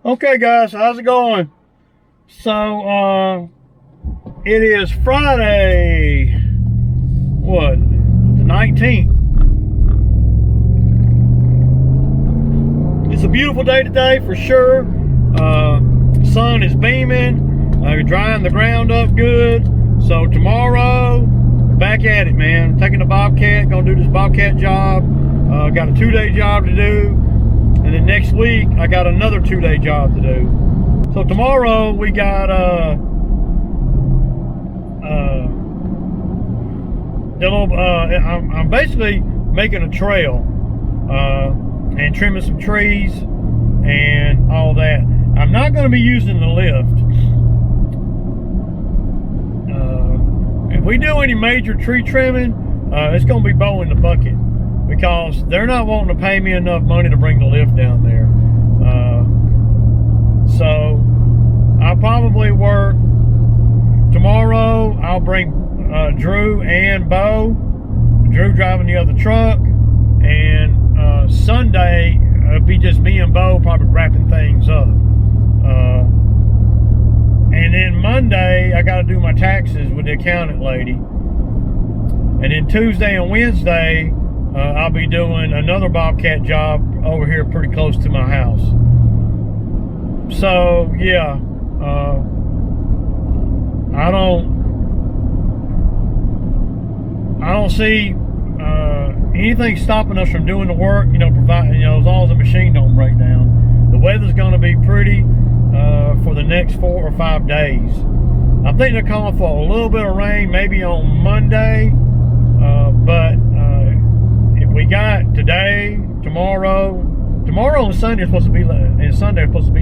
Okay guys, how's it going? So it is Friday, what, the 19th. It's a beautiful day today for sure. Sun is beaming, drying the ground up good. So tomorrow, back at it, man. Taking the Bobcat, gonna do this Bobcat job. Got a 2-day job to do. And then next week, I got another 2-day job to do. So tomorrow, we got I'm basically making a trail and trimming some trees and all that. I'm not going to be using the lift. If we do any major tree trimming, it's going to be Bo in the bucket, because they're not wanting to pay me enough money to bring the lift down there. So I'll probably work tomorrow. I'll bring Drew and Bo. Drew driving the other truck, and Sunday it'll be just me and Bo probably wrapping things up. And then Monday I got to do my taxes with the accountant lady, and then Tuesday and Wednesday I'll be doing another Bobcat job over here pretty close to my house. So yeah, I don't see anything stopping us from doing the work, providing, as long as the machine don't break down. The weather's going to be pretty for the next 4 or 5 days. I think they're calling for a little bit of rain maybe on Monday, but we got today, tomorrow and Sunday is supposed to be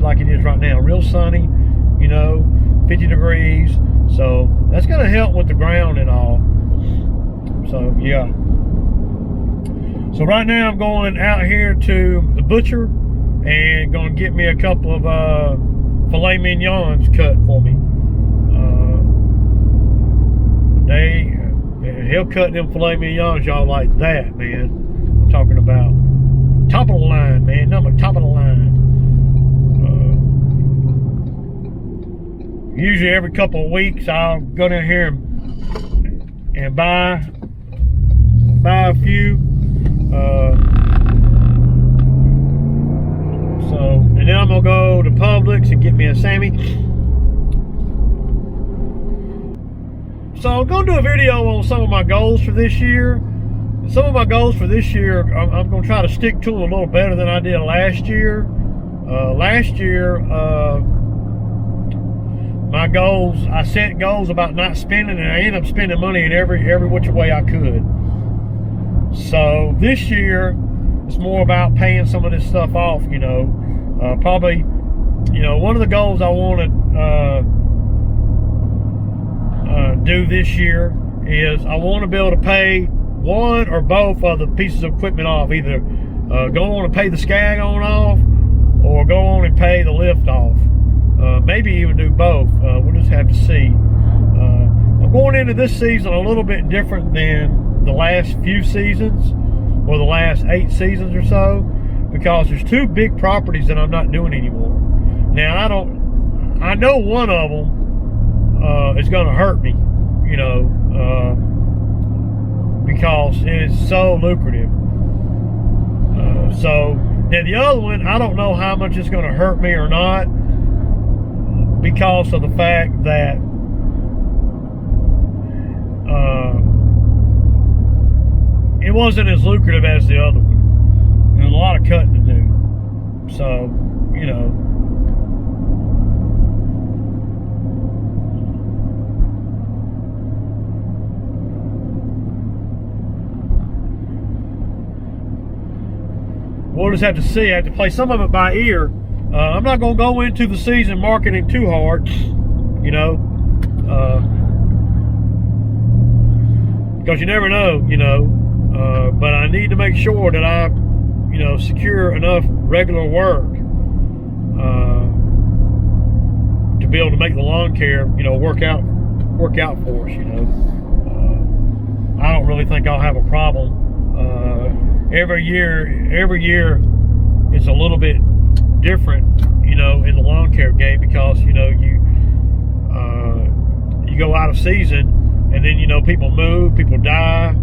like it is right now, real sunny, 50 degrees. So that's going to help with the ground and all. So yeah. So right now I'm going out here to the butcher and going to get me a couple of filet mignons cut for me. He'll cut them filet mignons, y'all, like that, man. I'm talking about top of the line, man. Top of the line. Usually every couple of weeks I'll go down here and buy a few. And then I'm gonna go to Publix and get me a Sammy. So I'm going to do a video on some of my goals for this year. Some of my goals for this year, I'm going to try to stick to a little better than I did last year. Last year, my goals, I set goals about not spending, and I ended up spending money in every which way I could. So this year, it's more about paying some of this stuff off, probably, one of the goals I want to do this year is I want to be able to pay one or both of the pieces of equipment off. Either go on and pay the skag on off, or go on and pay the lift off. Maybe even do both. We'll just have to see. I'm going into this season a little bit different than the last few seasons, or the last 8 seasons or so, because there's 2 big properties that I'm not doing anymore. Now I know one of them is going to hurt me, because it's so lucrative. So now the other one, I don't know how much it's going to hurt me or not, because of the fact that it wasn't as lucrative as the other one. There's a lot of cutting to do. So, we'll just have to see. I have to play some of it by ear. I'm not going to go into the season marketing too hard, because you never know, but I need to make sure that I, secure enough regular work to be able to make the lawn care, work out for us, I don't really think I'll have a problem. Every year it's a little bit different you know, in the lawn care game, because, you know, you go out of season, and then, you know, people move, people die,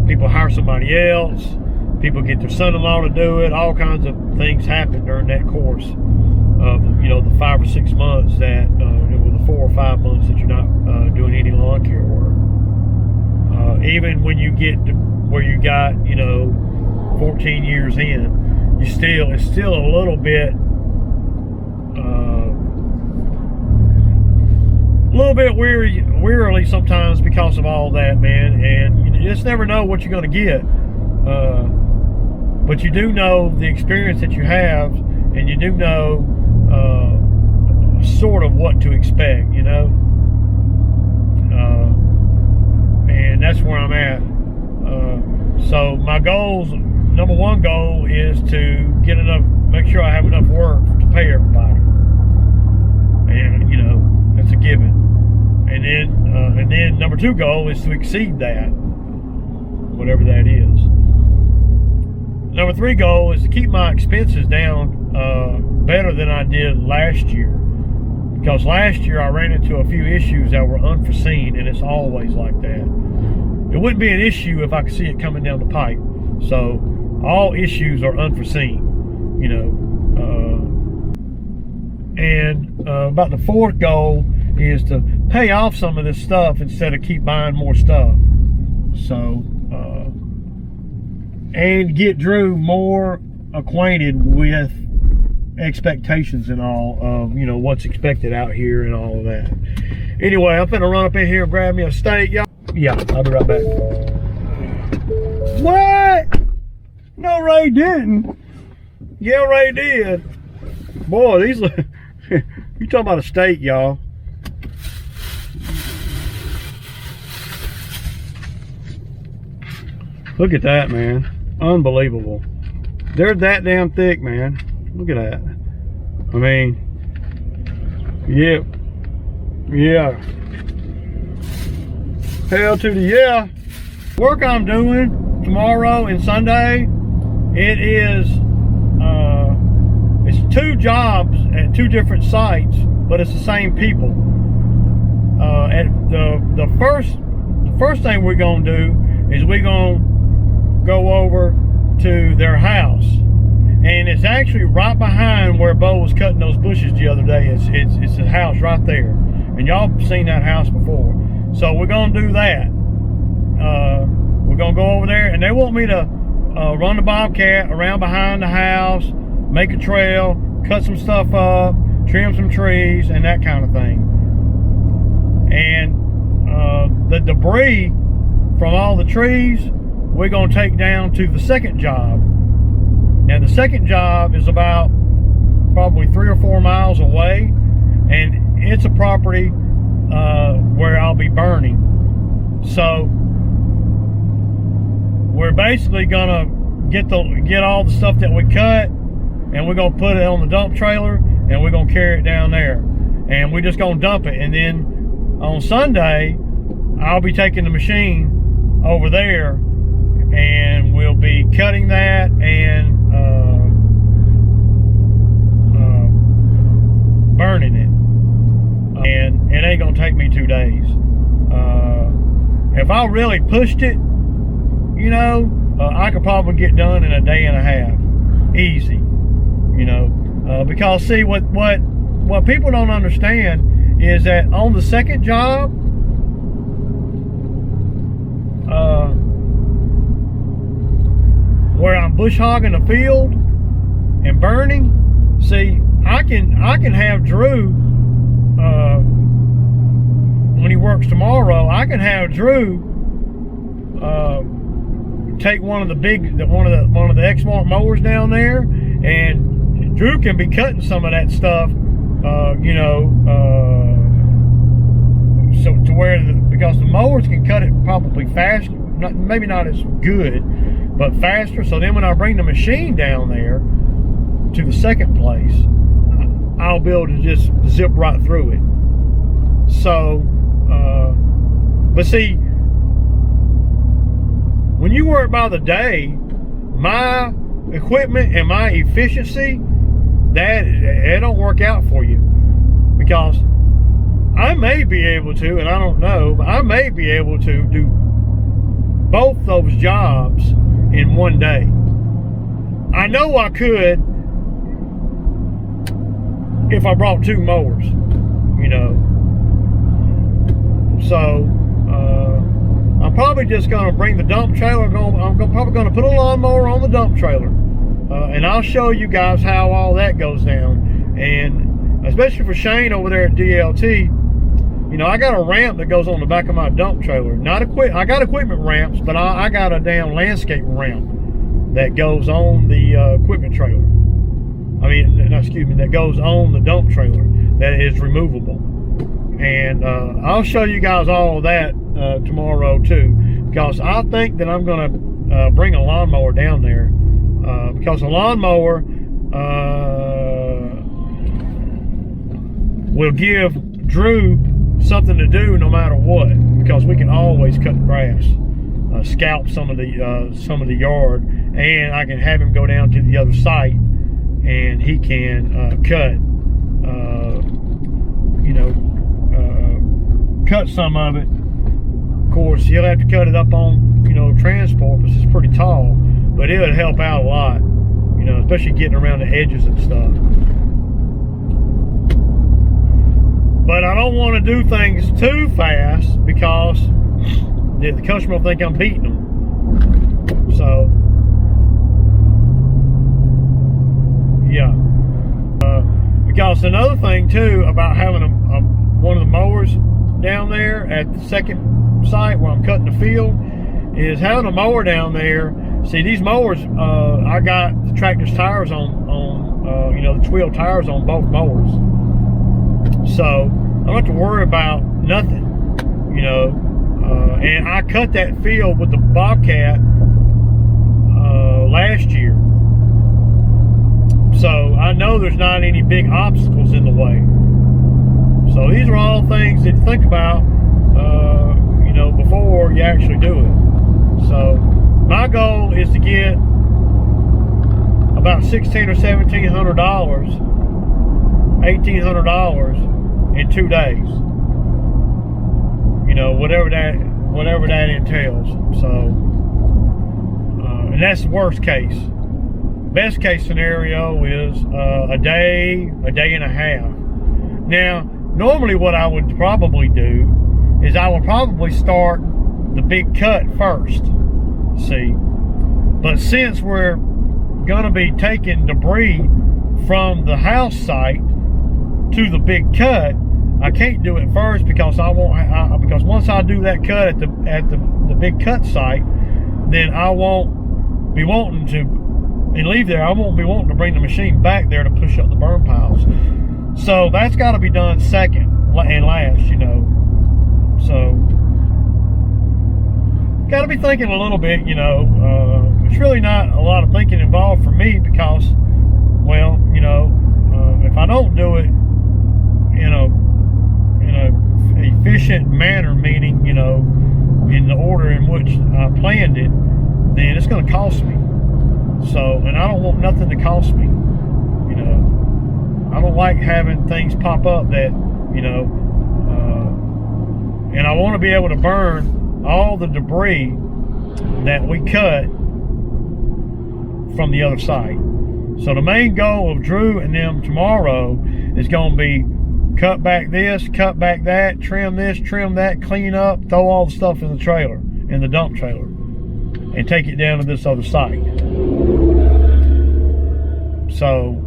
people hire somebody else, people get their son-in-law to do it. All kinds of things happen during that course of, you know, the 5 or 6 months that, or the 4 or 5 months that you're not doing any lawn care work. Even when you get to where you got, you know, 14 years in, it's still a little bit wearily sometimes because of all that, man. And you just never know what you're going to get, but you do know the experience that you have, and you do know sort of what to expect, you know. And that's where I'm at. So my goals, number one goal is to make sure I have enough work to pay everybody, and you know, that's a given. And then number two goal is to exceed that, whatever that is. Number three goal is to keep my expenses down better than I did last year, because last year I ran into a few issues that were unforeseen, and it's always like that. It wouldn't be an issue if I could see it coming down the pipe. So all issues are unforeseen, you know. About the fourth goal is to pay off some of this stuff instead of keep buying more stuff. So, and get Drew more acquainted with expectations and all of, you know, what's expected out here and all of that. Anyway, I'm finna run up in here and grab me a steak, y'all. Yeah, I'll be right back. What? No, Ray didn't. Yeah, Ray did. Boy, these look. You talking about a steak, y'all. Look at that, man. Unbelievable. They're that damn thick, man. Look at that. I mean, yeah. Yeah. Hell to the yeah. Work I'm doing tomorrow and Sunday, it is it's 2 jobs at 2 different sites, but it's the same people. At the first thing we're gonna do is we're gonna go over to their house, and it's actually right behind where Bo was cutting those bushes the other day. It's a house right there, and y'all seen that house before. So we're gonna do that. We're gonna go over there, and they want me to run the Bobcat around behind the house, make a trail, cut some stuff up, trim some trees, and that kind of thing. And the debris from all the trees, we're gonna take down to the second job. Now the second job is about probably 3 or 4 miles away, and it's a property where I'll be burning. So we're basically gonna get all the stuff that we cut, and we're gonna put it on the dump trailer, and we're gonna carry it down there, and we're just gonna dump it. And then on Sunday, I'll be taking the machine over there, and we'll be cutting that and burning it. And it ain't gonna take me 2 days. If I really pushed it, you know, I could probably get done in a day and a half, easy. You know, because see, what people don't understand is that on the second job, where I'm bush hogging the field and burning, see, I can have Drew, when he works tomorrow, I can have Drew take one of the Exmark mowers down there, and Drew can be cutting some of that stuff, you know, so to where because the mowers can cut it probably faster, maybe not as good, but faster. So then when I bring the machine down there to the second place, I'll be able to just zip right through it. So, but see, when you work by the day, my equipment and my efficiency that it don't work out for you, because I may be able to, and I don't know, but I may be able to do both those jobs in one day. I know I could if I brought 2 mowers, you know. So I'm probably just going to bring the dump trailer. I'm probably going to put a lawnmower on the dump trailer, and I'll show you guys how all that goes down. And especially for Shane over there at DLT, you know, I got a ramp that goes on the back of my dump trailer. I got equipment ramps, but I got a damn landscape ramp that goes on the equipment trailer. I mean, excuse me, that goes on the dump trailer that is removable. And I'll show you guys all of that tomorrow too, because I think that I'm going to bring a lawnmower down there, because a lawnmower will give Drew something to do no matter what, because we can always cut the grass, scalp some of the yard, and I can have him go down to the other site and he can cut cut some of it. Of course, he'll have to cut it up on, you know, transport, because it's pretty tall, but it would help out a lot, you know, especially getting around the edges and stuff. But I don't want to do things too fast, because the customer will think I'm beating them. So, yeah. Because another thing too about having one of the mowers down there at the second site where I'm cutting the field is having a mower down there. See, these mowers, I got the tractor's tires on you know, the 12 tires on both mowers. So I don't have to worry about nothing, you know. And I cut that field with the Bobcat last year. So I know there's not any big obstacles in the way. So these are all things that you think about, you know, before you actually do it. So my goal is to get about $1,600 or $1,700, $1,800 in 2 days. You know, whatever that entails. So, and that's the worst case. Best case scenario is a day and a half. Now, normally what I would probably do is I would probably start the big cut first, see. But since we're gonna be taking debris from the house site to the big cut, I can't do it first, because because once I do that cut at the big cut site, then I won't be wanting to and leave there. I won't be wanting to bring the machine back there to push up the burn piles. So that's got to be done second and last, you know. So got to be thinking a little bit, you know. It's really not a lot of thinking involved for me, because, well, you know, if I don't do it in a efficient manner, meaning, you know, in the order in which I planned it, then it's going to cost me. So, and I don't want nothing to cost me, you know. I don't like having things pop up that, you know, and I want to be able to burn all the debris that we cut from the other side. So the main goal of Drew and them tomorrow is going to be cut back this, cut back that, trim this, trim that, clean up, throw all the stuff in the trailer, in the dump trailer, and take it down to this other site. So,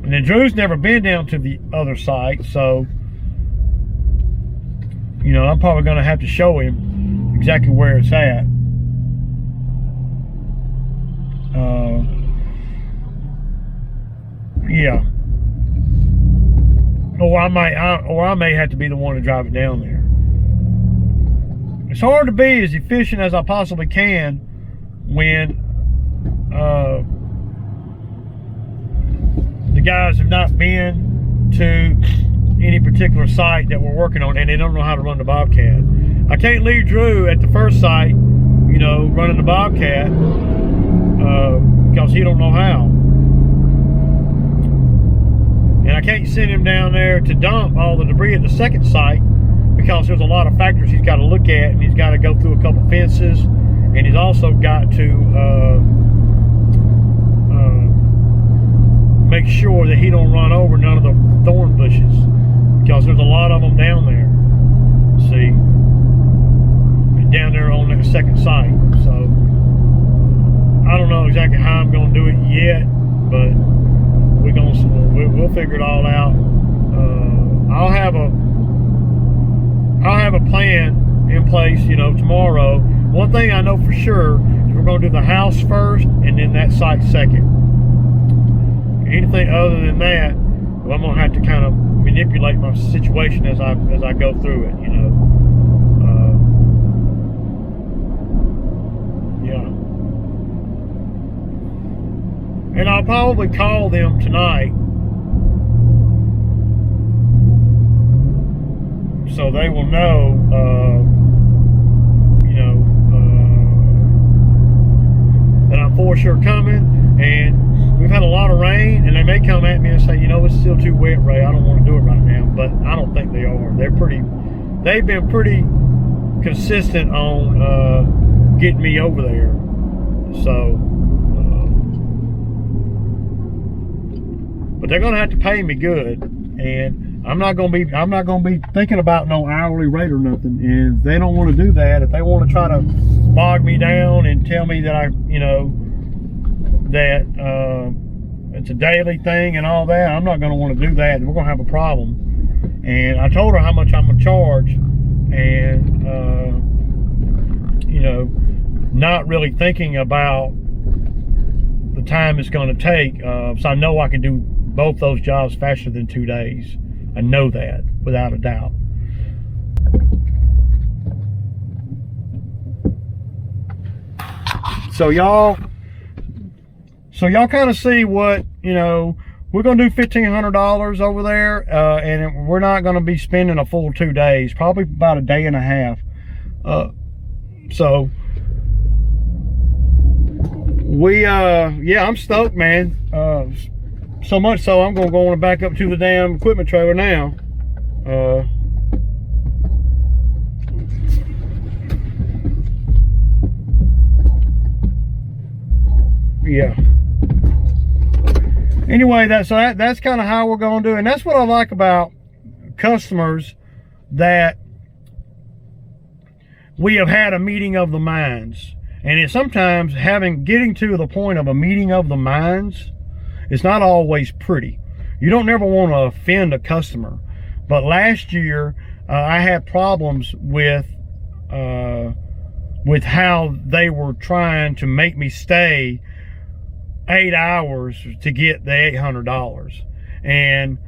and then Drew's never been down to the other site, so, you know, I'm probably going to have to show him exactly where it's at. Yeah. Or I may have to be the one to drive it down there. It's hard to be as efficient as I possibly can when the guys have not been to any particular site that we're working on, and they don't know how to run the Bobcat. I can't leave Drew at the first site, you know, running the Bobcat, because he don't know how. And I can't send him down there to dump all the debris at the second site because there's a lot of factors he's got to look at, and he's got to go through a couple fences, and he's also got to make sure that he don't run over none of the thorn bushes, because there's a lot of them down there. See, down there on that second site. So I don't know exactly how I'm going to do it yet, but we'll figure it all out. I'll have a plan in place, you know, tomorrow. One thing I know for sure is we're going to do the house first and then that site second. Anything other than that, well, I'm going to have to kind of manipulate my situation as I go through it, you know. Yeah. And I'll probably call them tonight so they will know, you know, that I'm for sure coming. And we've had a lot of rain, and they may come at me and say, you know, it's still too wet, Ray, I don't want to do it right now. But I don't think they are. They've been pretty consistent on getting me over there. So, but they're gonna have to pay me good, and I'm not gonna be thinking about no hourly rate or nothing. And if they don't want to do that, if they want to try to bog me down and tell me that that it's a daily thing and all that, I'm not going to want to do that. We're going to have a problem. And I told her how much I'm going to charge, and you know, not really thinking about the time it's going to take. So I know I can do both those jobs faster than 2 days. I know that without a doubt. So y'all kind of see what, you know, we're going to do $1,500 over there, and we're not going to be spending a full 2 days, probably about a day and a half. So yeah, I'm stoked, man. So much so I'm going to go on back up to the damn equipment trailer now. Yeah. Anyway, that's kind of how we're going to do it. And that's what I like about customers, that we have had a meeting of the minds. And it's sometimes getting to the point of a meeting of the minds, it's not always pretty. You don't never want to offend a customer. But last year, I had problems with how they were trying to make me stay 8 hours to get the $800. And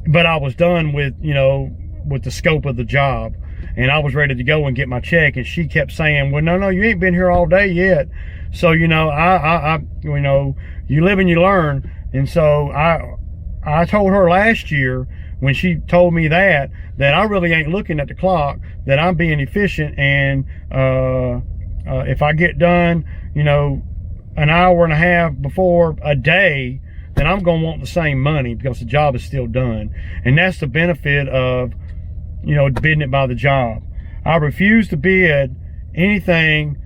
but I was done with, you know, with the scope of the job, and I was ready to go and get my check. And she kept saying, well, no, you ain't been here all day yet. So, you know, I you know, you live and you learn. And so I told her last year, when she told me that I really ain't looking at the clock, that I'm being efficient. And if I get done, you know, an hour and a half before a day, then I'm going to want the same money, because the job is still done. And that's the benefit of, you know, bidding it by the job. I refuse to bid anything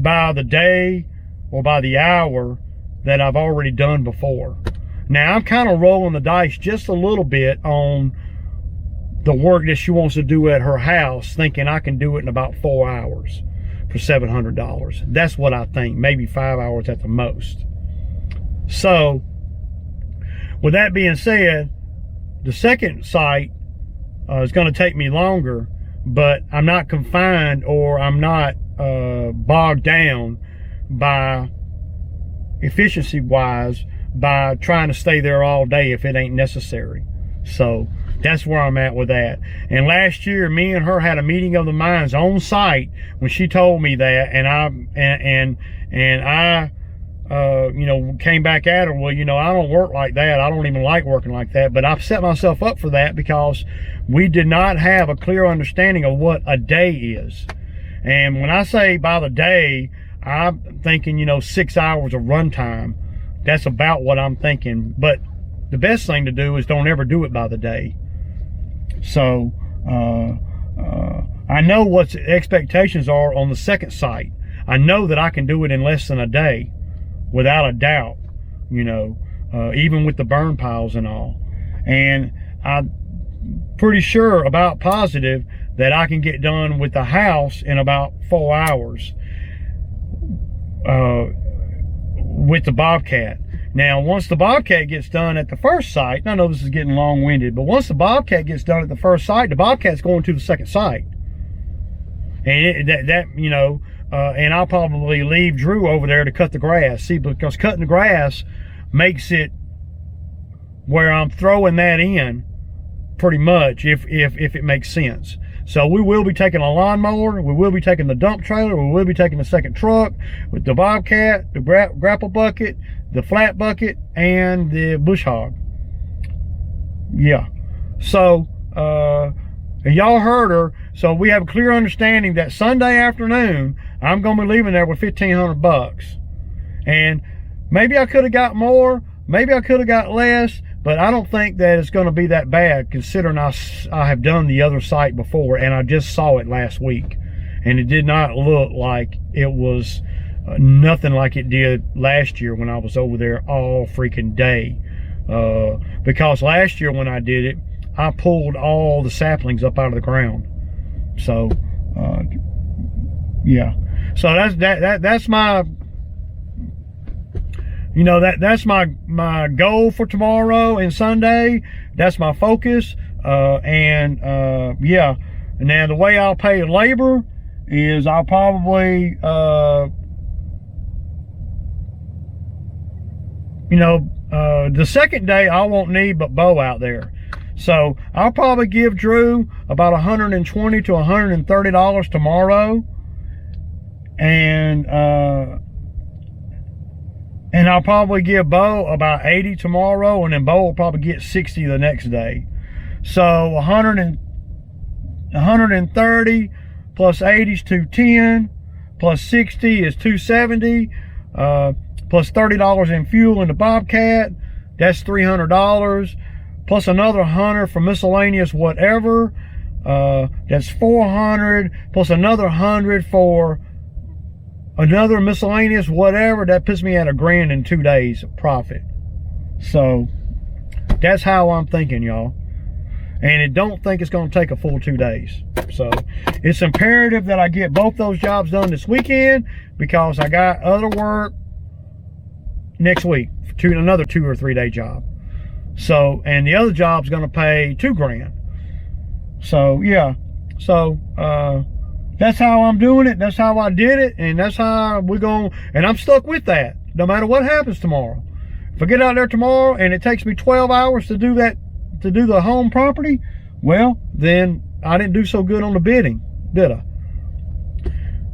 by the day or by the hour that I've already done before. Now, I'm kind of rolling the dice just a little bit on the work that she wants to do at her house, thinking I can do it in about 4 hours for $700. That's what I think, maybe 5 hours at the most. So, with that being said, the second site is going to take me longer, but I'm not confined, or I'm not bogged down by efficiency wise by trying to stay there all day if it ain't necessary. So that's where I'm at with that. And last year, me and her had a meeting of the minds on site when she told me that, and I you know, came back at her, well, you know, I don't work like that. I don't even like working like that. But I've set myself up for that because we did not have a clear understanding of what a day is. And when I say by the day, I'm thinking, you know, 6 hours of runtime that's about what I'm thinking. But the best thing to do is don't ever do it by the day. So I know what the expectations are on the second site. I know that I can do it in less than a day, without a doubt, you know, even with the burn piles and all. And I'm pretty sure, about positive, that I can get done with the house in about 4 hours with the Bobcat. Now, once the Bobcat gets done at the first site, and I know this is getting long-winded, but once the Bobcat gets done at the first site, the Bobcat's going to the second site. And you know, and I'll probably leave Drew over there to cut the grass. See, because cutting the grass makes it where I'm throwing that in pretty much, if it makes sense. So we will be taking a lawnmower, we will be taking the dump trailer, we will be taking the second truck with the Bobcat, the grapple bucket, the flat bucket, and the bush hog. Yeah. So, and y'all heard her. So we have a clear understanding that Sunday afternoon, I'm going to be leaving there with $1,500. And maybe I could have got more, maybe I could have got less, but I don't think that it's going to be that bad, considering I have done the other site before, and I just saw it last week. And it did not look like it was nothing like it did last year when I was over there all freaking day. Because last year when I did it, I pulled all the saplings up out of the ground. So, yeah. So that's my, you know, that's my goal for tomorrow and Sunday. That's my focus. Yeah. Now the way I'll pay labor is I'll probably, you know, the second day I won't need but Bo out there. So I'll probably give Drew about $120 to $130 tomorrow. And I'll probably give Bo about $80 tomorrow, and then Bo will probably get $60 the next day. So 130 plus 80 is $210, plus 60 is $270, plus $30 in fuel in the Bobcat, that's $300, plus another $100 for miscellaneous whatever, that's $400, plus another $100 for another miscellaneous whatever. That puts me at $1,000 in 2 days of profit. So that's how I'm thinking, y'all. And I don't think it's going to take a full 2 days. So it's imperative that I get both those jobs done this weekend, because I got other work next week to another 2 or 3 day job. So, and the other job's going to pay $2,000. So yeah. So that's how I'm doing it. That's how I did it, and that's how we're going. And I'm stuck with that no matter what happens tomorrow. If I get out there tomorrow and it takes me 12 hours to do that, to do the home property, well, then I didn't do so good on the bidding, did I?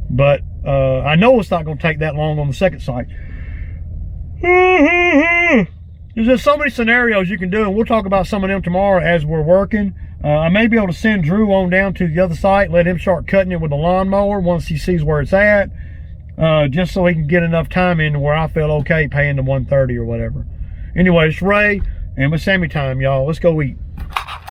But I know it's not going to take that long on the second site. There's just so many scenarios you can do, and we'll talk about some of them tomorrow as we're working. I may be able to send Drew on down to the other site, let him start cutting it with a lawnmower once he sees where it's at, just so he can get enough time in where I feel okay paying the $130 or whatever. Anyway, it's Ray, and with Sammy time, y'all. Let's go eat.